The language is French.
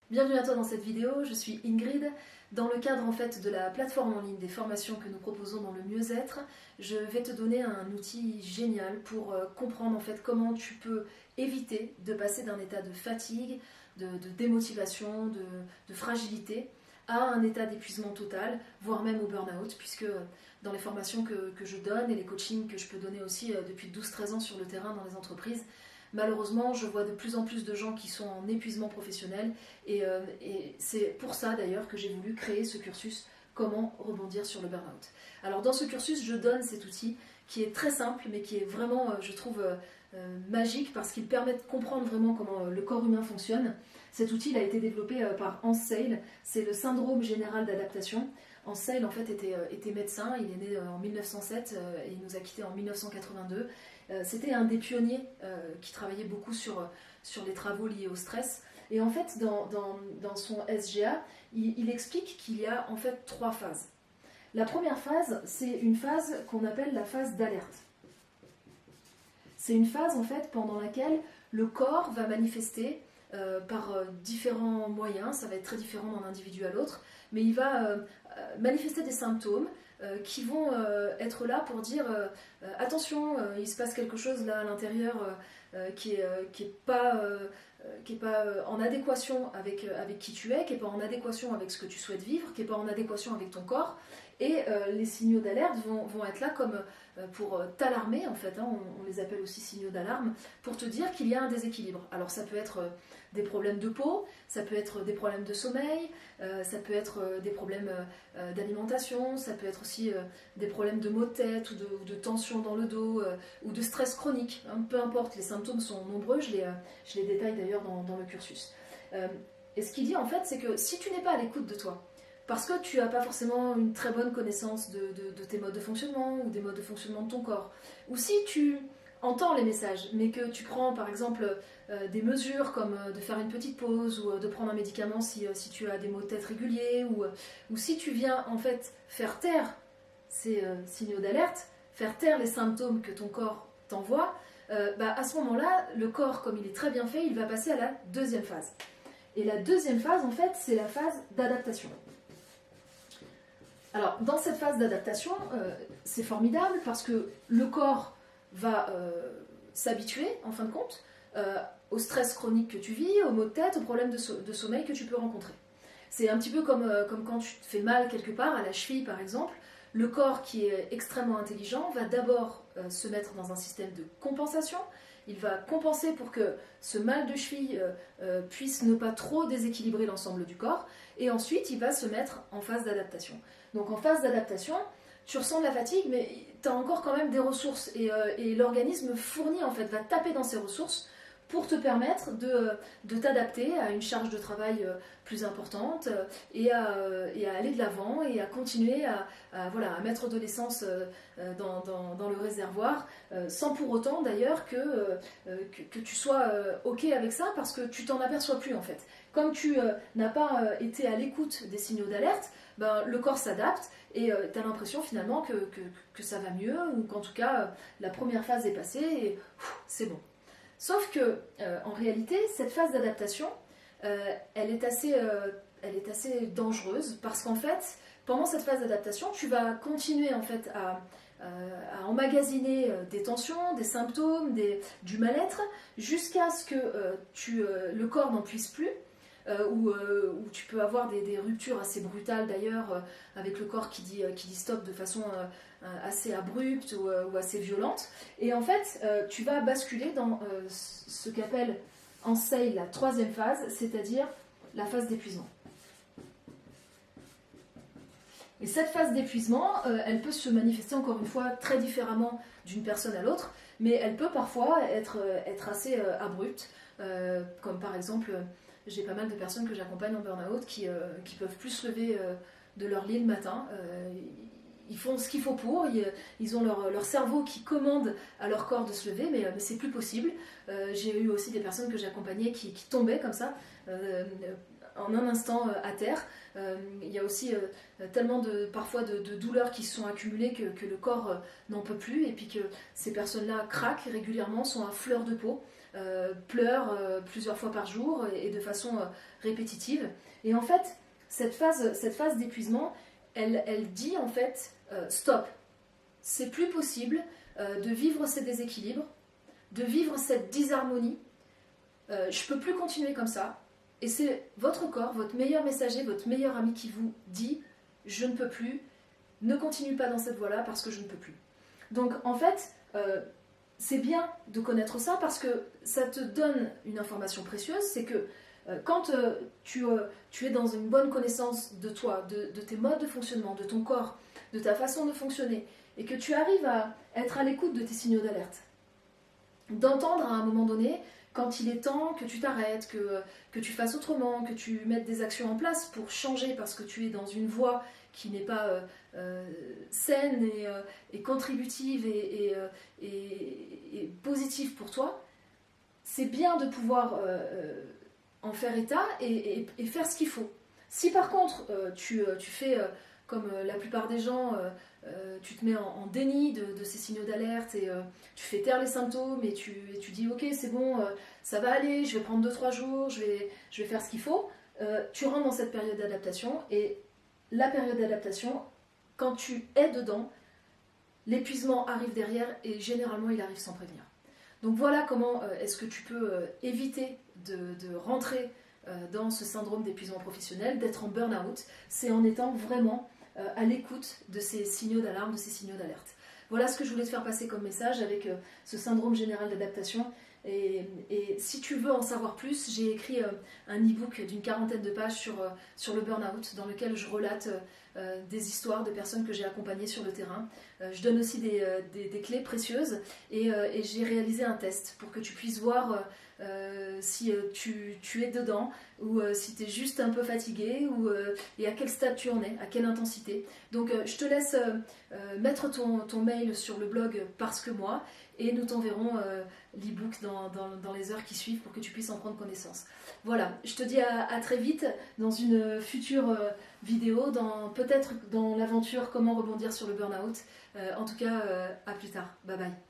Bienvenue à toi dans cette vidéo, je suis Ingrid. Dans le cadre en fait de la plateforme en ligne des formations que nous proposons dans le mieux-être, je vais te donner un outil génial pour comprendre en fait comment tu peux éviter de passer d'un état de fatigue, de démotivation, de fragilité à un état d'épuisement total, voire même au burn-out, puisque dans les formations que je donne et les coachings que je peux donner aussi depuis 12-13 ans sur le terrain dans les entreprises, malheureusement, je vois de plus en plus de gens qui sont en épuisement professionnel et c'est pour ça d'ailleurs que j'ai voulu créer ce cursus Comment rebondir sur le burn-out. Alors dans ce cursus, je donne cet outil qui est très simple mais qui est vraiment, je trouve, magique parce qu'il permet de comprendre vraiment comment le corps humain fonctionne. Cet outil il a été développé par Hans Seil, c'est le syndrome général d'adaptation. Hans Seil en fait était médecin, il est né en 1907 et il nous a quittés en 1982. C'était un des pionniers qui travaillait beaucoup sur les travaux liés au stress. Et en fait, dans son SGA, il explique qu'il y a en fait 3 phases. La première phase, c'est une phase qu'on appelle la phase d'alerte. C'est une phase en fait pendant laquelle le corps va manifester par différents moyens, ça va être très différent d'un individu à l'autre, mais il va manifester des symptômes qui vont être là pour dire attention, il se passe quelque chose là à l'intérieur qui est pas en adéquation avec qui tu es, qui n'est pas en adéquation avec ce que tu souhaites vivre, qui n'est pas en adéquation avec ton corps. Et les signaux d'alerte vont être là comme pour t'alarmer, en fait, hein, on les appelle aussi signaux d'alarme, pour te dire qu'il y a un déséquilibre. Alors ça peut être des problèmes de peau, ça peut être des problèmes de sommeil, ça peut être des problèmes d'alimentation, ça peut être aussi des problèmes de maux de tête ou de tension dans le dos ou de stress chronique, hein, peu importe, les symptômes sont nombreux, je les détaille d'ailleurs dans le cursus. Et ce qu'il dit en fait, c'est que si tu n'es pas à l'écoute de toi, parce que tu n'as pas forcément une très bonne connaissance de tes modes de fonctionnement ou des modes de fonctionnement de ton corps, ou si tu entends les messages, mais que tu prends par exemple des mesures comme de faire une petite pause ou de prendre un médicament si tu as des maux de tête réguliers, ou si tu viens en fait faire taire ces signaux d'alerte, faire taire les symptômes que ton corps t'envoie, à ce moment-là, le corps, comme il est très bien fait, il va passer à la deuxième phase. Et la deuxième phase, en fait, c'est la phase d'adaptation. Alors, dans cette phase d'adaptation, c'est formidable parce que le corps va s'habituer, en fin de compte, au stress chronique que tu vis, aux maux de tête, aux problèmes de sommeil que tu peux rencontrer. C'est un petit peu comme quand tu te fais mal quelque part, à la cheville par exemple. Le corps qui est extrêmement intelligent va d'abord se mettre dans un système de compensation. Il va compenser pour que ce mal de cheville puisse ne pas trop déséquilibrer l'ensemble du corps. Et ensuite, il va se mettre en phase d'adaptation. Donc en phase d'adaptation, tu ressens de la fatigue, mais tu as encore quand même des ressources. Et l'organisme fournit, en fait, va taper dans ses ressources pour te permettre de t'adapter à une charge de travail plus importante et à aller de l'avant et à continuer à mettre de l'essence dans le réservoir sans pour autant d'ailleurs que tu sois OK avec ça parce que tu t'en aperçois plus en fait. Comme tu n'as pas été à l'écoute des signaux d'alerte, le corps s'adapte et tu as l'impression finalement que ça va mieux ou qu'en tout cas la première phase est passée et c'est bon. Sauf que, en réalité, cette phase d'adaptation, elle est assez dangereuse parce qu'en fait, pendant cette phase d'adaptation, tu vas continuer en fait à emmagasiner des tensions, des symptômes, du mal-être, jusqu'à ce que le corps n'en puisse plus. Où tu peux avoir des ruptures assez brutales d'ailleurs, avec le corps qui dit stop de façon assez abrupte ou assez violente. Et en fait, tu vas basculer dans ce qu'appelle Hans Seil la troisième phase, c'est-à-dire la phase d'épuisement. Et cette phase d'épuisement, elle peut se manifester encore une fois très différemment d'une personne à l'autre, mais elle peut parfois être assez abrupte, comme par exemple... J'ai pas mal de personnes que j'accompagne en burn-out qui peuvent plus se lever de leur lit le matin. Ils font ce qu'il faut pour, ils ont leur cerveau qui commande à leur corps de se lever, mais c'est plus possible. J'ai eu aussi des personnes que j'accompagnais qui tombaient comme ça, en un instant à terre. Il y a aussi tellement parfois de douleurs qui se sont accumulées que le corps n'en peut plus, et puis que ces personnes-là craquent régulièrement, sont à fleur de peau. pleure plusieurs fois par jour et de façon répétitive. Et en fait, cette phase d'épuisement, elle dit en fait stop, c'est plus possible de vivre ces déséquilibres, de vivre cette disharmonie. Je peux plus continuer comme ça. Et c'est votre corps, votre meilleur messager, votre meilleur ami qui vous dit je ne peux plus, ne continue pas dans cette voie-là parce que je ne peux plus. Donc en fait, c'est bien de connaître ça parce que ça te donne une information précieuse, c'est que quand tu es dans une bonne connaissance de toi, de tes modes de fonctionnement, de ton corps, de ta façon de fonctionner, et que tu arrives à être à l'écoute de tes signaux d'alerte, d'entendre à un moment donné quand il est temps que tu t'arrêtes, que tu fasses autrement, que tu mettes des actions en place pour changer parce que tu es dans une voie qui n'est pas saine et contributive et positive pour toi, c'est bien de pouvoir en faire état et faire ce qu'il faut. Si par contre tu fais comme la plupart des gens, tu te mets en déni de ces signaux d'alerte et tu fais taire les symptômes et tu dis ok c'est bon, ça va aller, je vais prendre 2-3 jours, je vais faire ce qu'il faut, tu rentres dans cette période d'adaptation et la période d'adaptation, quand tu es dedans, l'épuisement arrive derrière et généralement il arrive sans prévenir. Donc voilà comment est-ce que tu peux éviter de rentrer dans ce syndrome d'épuisement professionnel, d'être en burn-out, c'est en étant vraiment à l'écoute de ces signaux d'alarme, de ces signaux d'alerte. Voilà ce que je voulais te faire passer comme message avec ce syndrome général d'adaptation. Et si tu veux en savoir plus, j'ai écrit un e-book d'une 40aine de pages sur le burn-out, dans lequel je relate des histoires de personnes que j'ai accompagnées sur le terrain. Je donne aussi des clés précieuses et j'ai réalisé un test pour que tu puisses voir si tu es dedans ou si tu es juste un peu fatigué et à quel stade tu en es, à quelle intensité. Donc je te laisse mettre ton mail sur le blog Parce que moi et nous t'enverrons l'e-book dans les heures qui suivent pour que tu puisses en prendre connaissance. Voilà, je te dis à très vite dans une future vidéo, peut-être dans l'aventure Comment rebondir sur le burn-out. En tout cas, à plus tard. Bye bye.